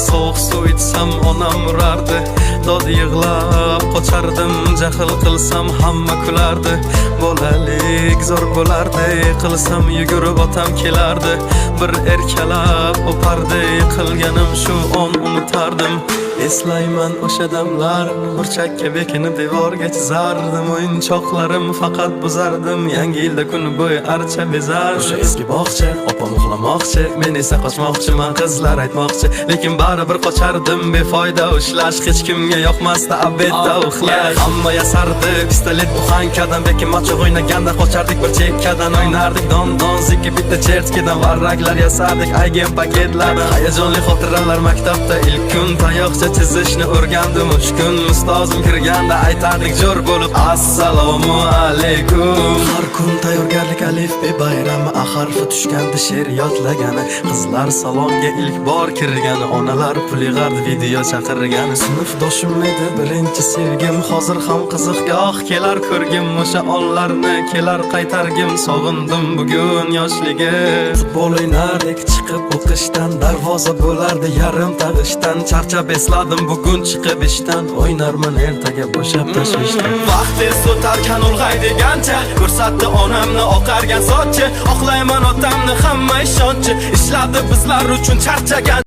sovuq suv içsam onam urardı. Dod yig'lab qochardim, jahl qilsam hamma kulardi. Bolalik zo'r bo'lardi, qilsam yugurib otam kelardi. Bir erkalab o'pardi, qilganim shu on unutardim. Eslayman o'sha damlar, burchakka bekinib devorga chizardim. O'yinchoqlarim faqat buzardim, yangi yilda kun bo'yi archa bezar. O'sha eski bog'cha, opam uxlamoqchi, men esa qochmoqchiman, qizlar aytmoqchi. Lekin baribir qochardim, befoyda ushlash, hech kimga yoqmasdi abedda uxlash. Hamma yasardi, pistolet buxankadan, bekin machoq o'ynaganda qochardik bir chekkadan. O'ynardik don zikki bitta chertkidan, varraklar yasardik aygen paketlardan. Hayajonli xotiralar maktabda ilk kun, tayoqcha chizishni o'rgandim 3 kun. Ustozim kirganda aytardik jo'r bo'lib assalomu alaykum. Har kun tayyorgarlik alifbe bayrami, a harfi tushganda she'r yodlagani. Qizlar salonga ilk bor kirgani, onalar pul yig'ardi, video chaqirgani. Sinfdoshim edi birinchi sevgim, hozir ham qiziqgoh kelar ko'rgim. O'sha onlarni kelar qaytargim, sog'indim bugun yoshligim. Futbol o'ynardik chiqib o'qishdan, darvoza bo'lardi yarim tag'ishdan. Charchab esladim bugun chiqib ishdan, o'ynarman ertaga bo'shab tashvishdan. Vaqt tez o'tarkan ulg'ay degancha, ko'rsatdi onamni oqargan sochi. Oqlayman otamni hamma ishonchi, ishladi bizlar uchun charchagan.